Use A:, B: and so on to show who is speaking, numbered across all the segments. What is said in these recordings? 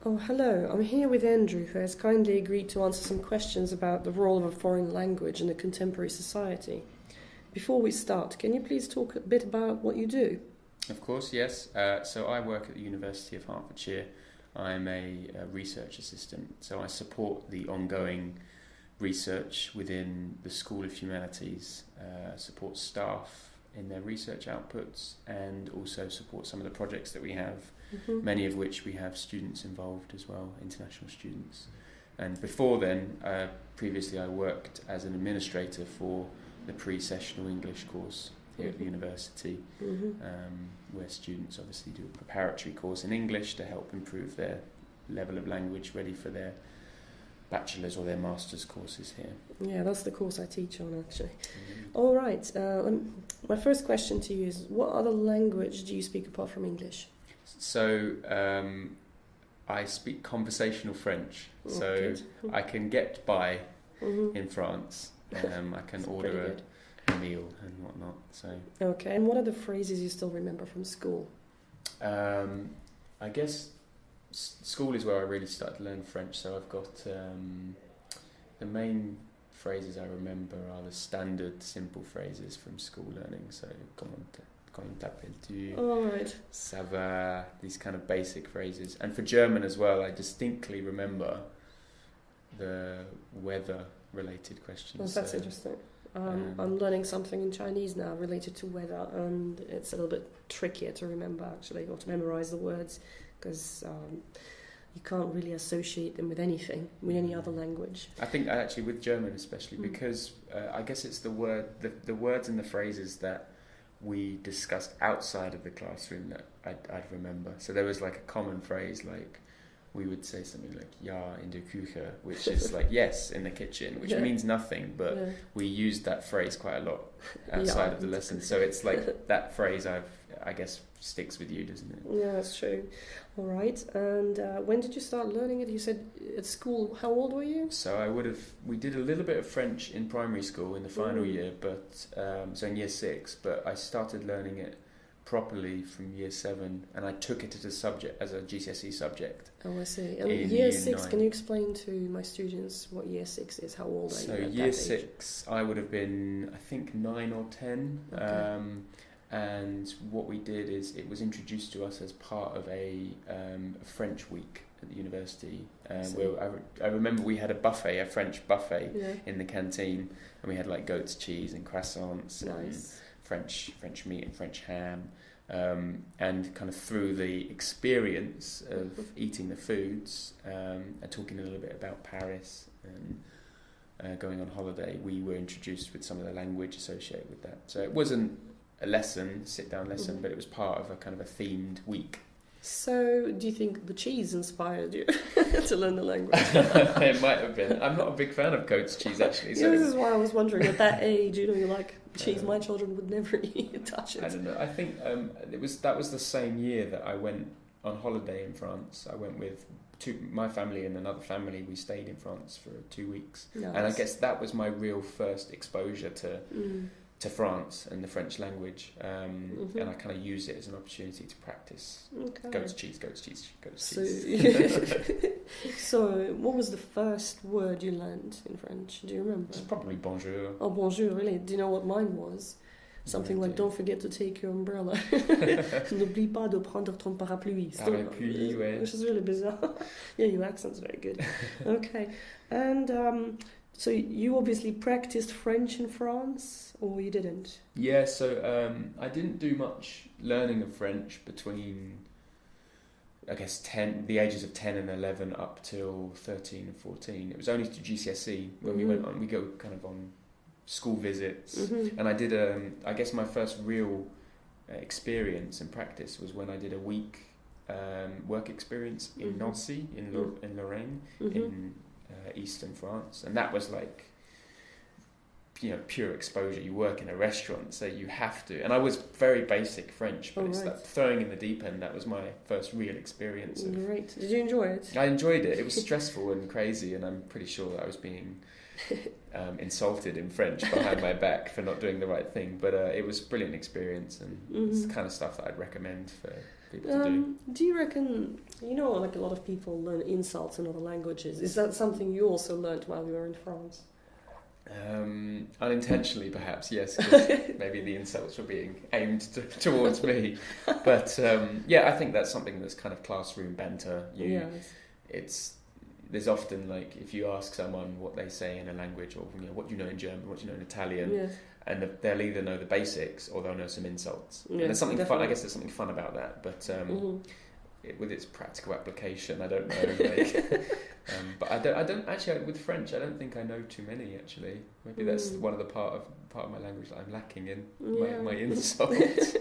A: Oh, hello. I'm here with Andrew, who has kindly agreed to answer some questions about the role of a foreign language in a contemporary society. Before we start, can you please talk a bit about what you do?
B: Of course, yes. So I work at the University of Hertfordshire. I'm a research assistant, so I support the ongoing research within the School of Humanities, support staff in their research outputs, and also support some of the projects that we have, many of which we have students involved as well, international students. And before then, previously I worked as an administrator for the pre-sessional English course here at the university, where students obviously do a preparatory course in English to help improve their level of language ready for their bachelor's or their master's courses here.
A: Yeah, that's the course I teach on, actually. All right. My first question to you is, what other language do you speak apart from English?
B: So I speak conversational French, so
A: good.
B: I can get by in France. I can order a meal and whatnot. So
A: Okay, and what are the phrases you still remember from school?
B: I guess school is where I really started to learn French. So I've got the main phrases I remember are the standard simple phrases from school learning. So comment t'appelles-tu?
A: All right.
B: Ça va? These kind of basic phrases. And for German as well, I distinctly remember the weather-related questions.
A: Well, that's interesting. I'm learning something in Chinese now related to weather, and it's a little bit trickier to remember, actually, or to memorize the words, because you can't really associate them with anything, with any other language.
B: I think actually with German especially, because I guess it's the words and the phrases that we discussed outside of the classroom that I'd remember. So there was like a common phrase, like we would say something like "Ja in der Küche," which is like yes in the kitchen, which means nothing, but we used that phrase quite a lot outside of the lesson. So it's like that phrase I guess sticks with you, doesn't it?
A: Yeah, that's true. All right. And when did you start learning it? You said at school. How old were you?
B: So we did a little bit of French in primary school in the final year, but so in year 6, but I started learning it properly from year 7, and I took it as a subject, as a GCSE subject.
A: Oh, I see. And year 6, 9. Can you explain to my students what year 6 is? How old are you?
B: So year 6, I would have been, I think, 9 or 10. Okay. And what we did is it was introduced to us as part of a French week at the university, where I remember we had a French buffet in the canteen, and we had like goat's cheese and croissants and French meat and French ham, and kind of through the experience of eating the foods and talking a little bit about Paris and going on holiday, we were introduced with some of the language associated with that. So it wasn't a sit-down lesson, but it was part of a kind of a themed week.
A: So, do you think the cheese inspired you to learn the language?
B: It might have been. I'm not a big fan of goat's cheese, actually. So
A: this is why I was wondering, at that age, you like cheese. My children would never touch it.
B: I don't know. I think that was the same year that I went on holiday in France. I went with my family and another family. We stayed in France for 2 weeks. Nice. And I guess that was my real first exposure to France and the French language, and I kind of use it as an opportunity to practice goat's cheese.
A: So what was the first word you learned in French? Do you remember?
B: It's probably bonjour.
A: Oh, bonjour, really? Do you know what mine was? Something like, don't forget to take your umbrella. N'oublie pas de prendre ton parapluie.
B: Parapluie, ouais.
A: Which is really bizarre. Yeah, your accent's very good. Okay. And so you obviously practiced French in France, or you didn't?
B: Yeah, so I didn't do much learning of French between, I guess, the ages of 10 and 11 up till 13 and 14. It was only to GCSE when we go kind of on school visits, and I did I guess my first real experience and practice was when I did a week work experience in Nancy in Lorraine in eastern France, and that was like pure exposure. You work in a restaurant, so you have to, and I was very basic French, but it's like throwing in the deep end. That was my first real experience.
A: Great. Did you enjoy it?
B: I enjoyed it. It was stressful and crazy, and I'm pretty sure that I was being insulted in French behind my back for not doing the right thing, but it was a brilliant experience, and it's the kind of stuff that I'd recommend for people to do.
A: Do you reckon, like a lot of people learn insults in other languages? Is that something you also learned while you were in France?
B: Unintentionally, perhaps, yes. 'Cause maybe the insults were being aimed towards me. But I think that's something that's kind of classroom banter. There's often, like, if you ask someone what they say in a language, or what do you know in German, what do you know in Italian, and they'll either know the basics or they'll know some insults. And there's something fun. I guess there's something fun about that. But with its practical application, I don't know. But I don't actually, with French, I don't think I know too many actually. Maybe that's one of the part of my language that I'm lacking in, my insults.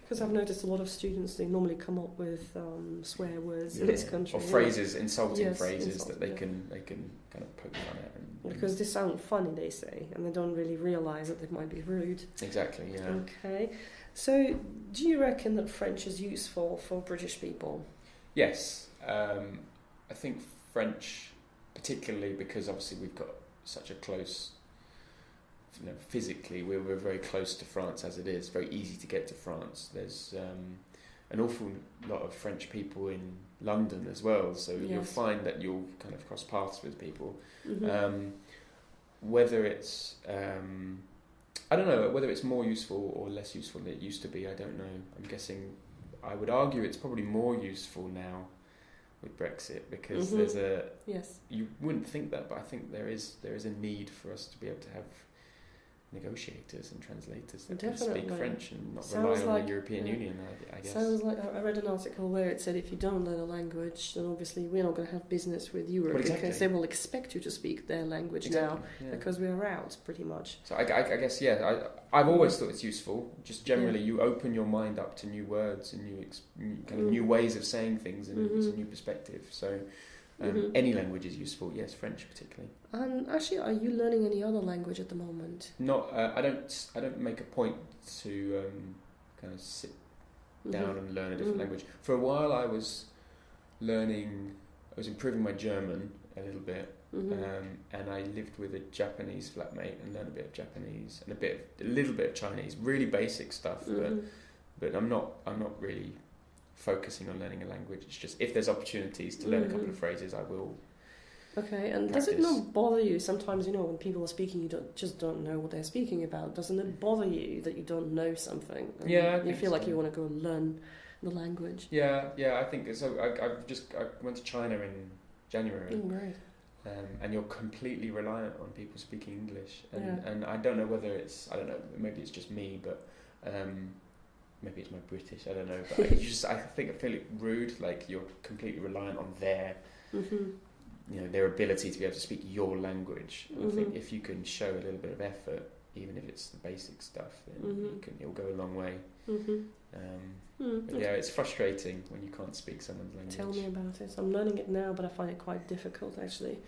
A: Because I've noticed a lot of students, they normally come up with swear words in this country.
B: Or phrases, insulting phrases that they can kind of poke fun at.
A: Because they sound funny, they say, and they don't really realise that they might be rude.
B: Exactly, yeah.
A: Okay. So, do you reckon that French is useful for British people?
B: Yes. I think French, particularly because obviously we've got such a close... physically, we're very close to France as it is. Very easy to get to France. There's an awful lot of French people in London as well, so you'll find that you'll kind of cross paths with people. Whether it's I don't know whether it's more useful or less useful than it used to be. I don't know. I'm guessing. I would argue it's probably more useful now with Brexit because there's a.
A: Yes.
B: You wouldn't think that, but I think there is a need for us to be able to have negotiators and translators that can speak French and not rely on the European Union, I guess.
A: Sounds like I read an article where it said if you don't learn a language, then obviously we're not going to have business with Europe because they will expect you to speak their language now because we're out pretty much.
B: So I guess, I've always thought it's useful. Just generally, you open your mind up to new words and new ways of saying things, and it's a new perspective. So any language is useful, yes, French particularly.
A: And actually, are you learning any other language at the moment?
B: Not, I don't make a point to kind of sit down and learn a different language. For a while, I was improving my German a little bit, and I lived with a Japanese flatmate and learned a bit of Japanese and a little bit of Chinese, really basic stuff. But I'm not really focusing on learning a language. It's just if there's opportunities to learn a couple of phrases, I will.
A: Okay, and
B: practice.
A: Does it not bother you sometimes? When people are speaking, you don't know what they're speaking about. Doesn't it bother you that you don't know something? And you feel like you want to go and learn the language.
B: Yeah, I think so. I went to China in January.
A: Oh, great.
B: And you're completely reliant on people speaking English, and I don't know whether maybe it's just me, but. Maybe it's my British, I don't know, but I feel it rude, like you're completely reliant on their ability to be able to speak your language. And I think if you can show a little bit of effort, even if it's the basic stuff, then it'll go a long way. But it's frustrating when you can't speak someone's language.
A: Tell me about it. I'm learning it now, but I find it quite difficult actually.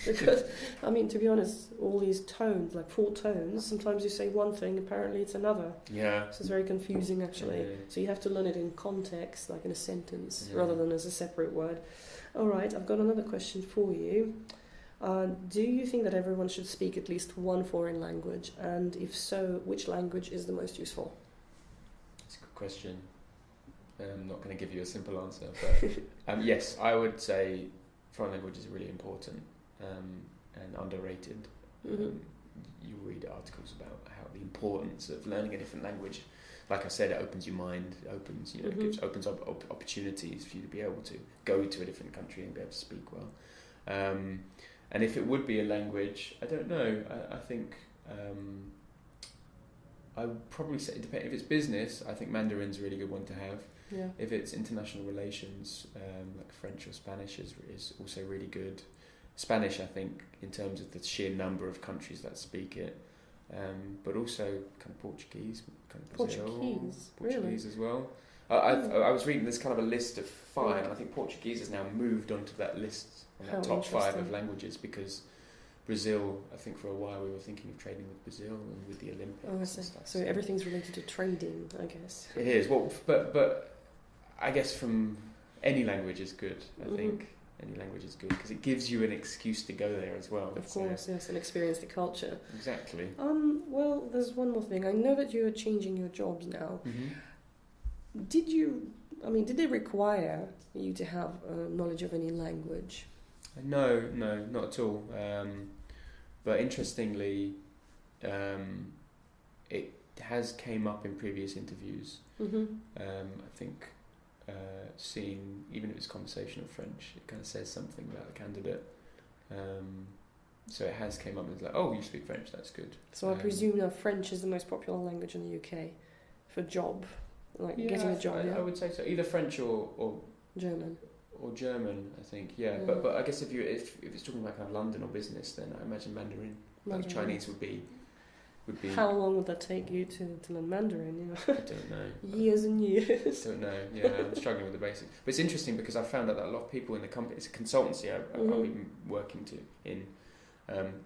A: Because, to be honest, all these tones, like 4 tones, sometimes you say one thing, apparently it's another.
B: Yeah.
A: So it's very confusing actually.
B: Yeah.
A: So you have to learn it in context, like in a sentence, rather than as a separate word. All right, I've got another question for you. Do you think that everyone should speak at least one foreign language? And if so, which language is the most useful?
B: That's a good question. I'm not going to give you a simple answer, but yes, I would say foreign languages are really important and underrated. You read articles about how the importance of learning a different language. Like I said, it opens your mind. It opens, it opens up opportunities for you to be able to go to a different country and be able to speak well. And if it would be a language, I don't know. I think I would probably say, if it's business, I think Mandarin's a really good one to have.
A: Yeah.
B: If it's international relations, like French or Spanish is also really good. Spanish, I think, in terms of the sheer number of countries that speak it, but also kind of Portuguese, kind of Brazil, Portuguese as well. I was reading this kind of a list of 5, and I think Portuguese has now moved onto that list, on that top 5 of languages, because Brazil, I think for a while we were thinking of trading with Brazil and with the Olympics and stuff.
A: So everything's related to trading, I guess.
B: It is. Well, but I guess from any language is good, I think. Any language is good because it gives you an excuse to go there as well.
A: Of course, yes, and experience the culture.
B: Exactly.
A: Well, there's one more thing. I know that you are changing your jobs now. did they require you to have knowledge of any language?
B: No, not at all. But interestingly, it has came up in previous interviews. I think seeing, even if it's conversational French, it kind of says something about the candidate. So it has came up and it's like, oh, you speak French, that's good.
A: So I presume that French is the most popular language in the UK for job, like getting a job.
B: I would say so. Either French or
A: German.
B: Or German, I think. Yeah. But I guess if it's talking about kind of London or business, then I imagine Mandarin. Like Chinese would be.
A: How long would that take you to learn Mandarin? You know?
B: I don't know.
A: Years and years.
B: Don't know. Yeah, I'm struggling with the basics. But it's interesting because I found out that a lot of people in the company, it's a consultancy I've been working in.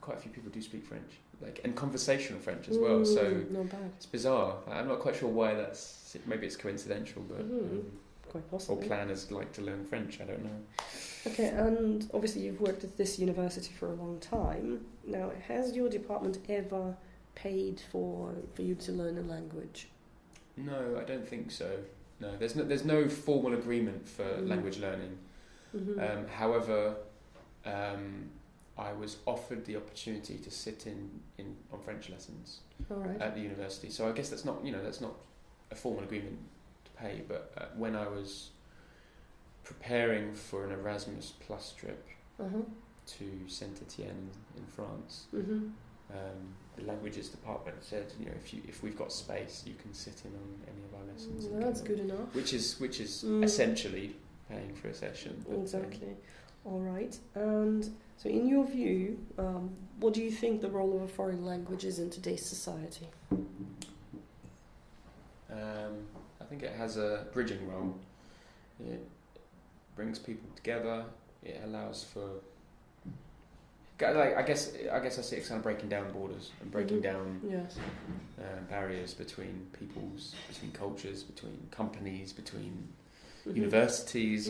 B: Quite a few people do speak French, and conversational French as well. So
A: not bad.
B: It's bizarre. I'm not quite sure why that's. Maybe it's coincidental, but
A: quite possible.
B: Or planners like to learn French. I don't know.
A: Okay, and obviously you've worked at this university for a long time. Now, has your department ever paid for you to learn a language?
B: No, I don't think so. No, there's no formal agreement for language learning. However, I was offered the opportunity to sit in on French lessons at the university. So I guess that's not a formal agreement to pay. But when I was preparing for an Erasmus Plus trip to Saint Etienne in France, the languages department said, if we've got space, you can sit in on any of our lessons.
A: That's good enough.
B: Which is essentially paying for a session. But,
A: exactly. All right. And so, in your view, what do you think the role of a foreign language is in today's society?
B: I think it has a bridging role. It brings people together. It allows for, I guess I see it kind of breaking down borders and breaking down barriers between peoples, between cultures, between companies, between universities.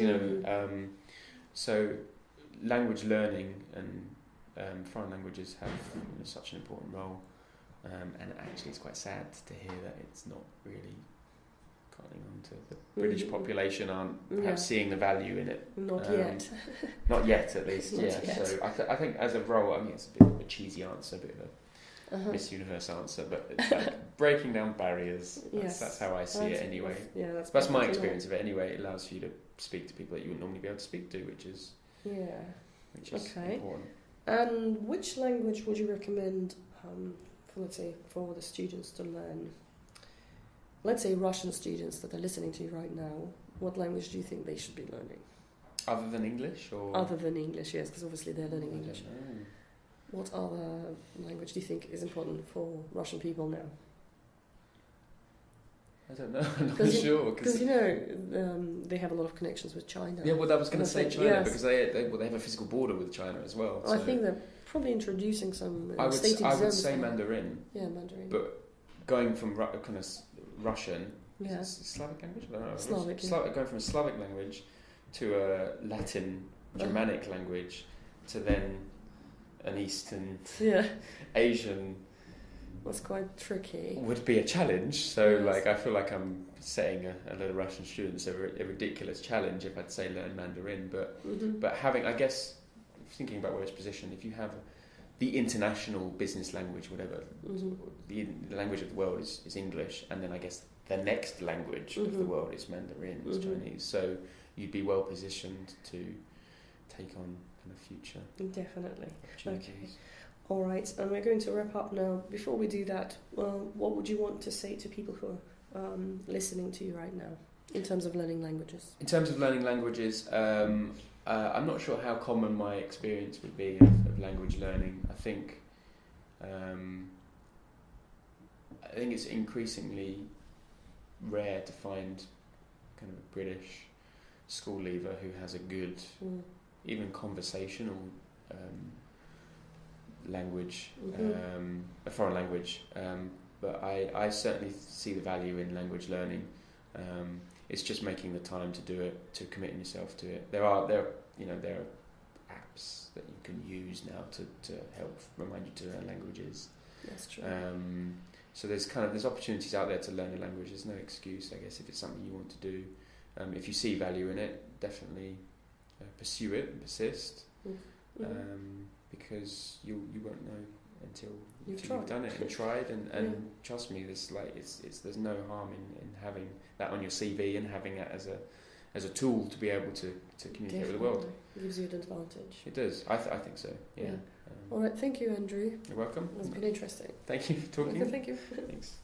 B: So language learning and foreign languages have such an important role, and actually it's quite sad to hear that it's not really cottoning on to the British population aren't perhaps seeing the value in it.
A: Not yet.
B: Not yet, at least.
A: Not yet.
B: So I think as a role, it's a bit of a cheesy answer, a bit of a Miss Universe answer, but it's like breaking down barriers. That's how I see it anyway. That's my experience of it anyway. It allows you to speak to people that you wouldn't normally be able to speak to, which is important.
A: And which language would you recommend for the students to learn? Let's say Russian students that are listening to you right now. What language do you think they should be learning?
B: Other than English, or
A: other than English, yes, because obviously they're learning English. What other language do you think is important for Russian people now?
B: I don't know. I'm not sure
A: because they have a lot of connections with China.
B: Yeah, well, I was going to say China because they have a physical border with China as well.
A: So I think they're probably introducing some state exams.
B: I would say Mandarin.
A: Yeah, Mandarin.
B: But going from kind of Russian, Slavic language? I don't know.
A: Slavic.
B: Going from a Slavic language to a Latin Germanic language to then an Eastern Asian.
A: That's quite tricky.
B: Would be a challenge. So I feel like I'm setting a lot of Russian students a ridiculous challenge if I'd say learn Mandarin. But having, I guess, thinking about where it's positioned, if you have the international business language, whatever, the language of the world is English, and then I guess the next language of the world is Mandarin, is Chinese. So you'd be well positioned to take on kind of future
A: definitely
B: opportunities.
A: Okay. All right, and we're going to wrap up now. Before we do that, what would you want to say to people who are listening to you right now in terms of learning languages?
B: In terms of learning languages, I'm not sure how common my experience would be of language learning. I think it's increasingly rare to find kind of a British school leaver who has a good, even conversational language, a foreign language. But I certainly see the value in language learning. It's just making the time to do it, to committing yourself to it. There are apps that you can use now to help remind you to learn languages.
A: That's true.
B: So there's opportunities out there to learn a language. There's no excuse, I guess, if it's something you want to do. If you see value in it, definitely pursue it and persist, because you won't know until you've done it and tried. And trust me, there's no harm in having that on your CV and having that as a tool to be able to communicate with the world.
A: It gives you an advantage.
B: It does. I think so. Yeah.
A: All right. Thank you, Andrew.
B: You're welcome.
A: It's been interesting.
B: Thank you for talking.
A: Thank you.
B: Thanks.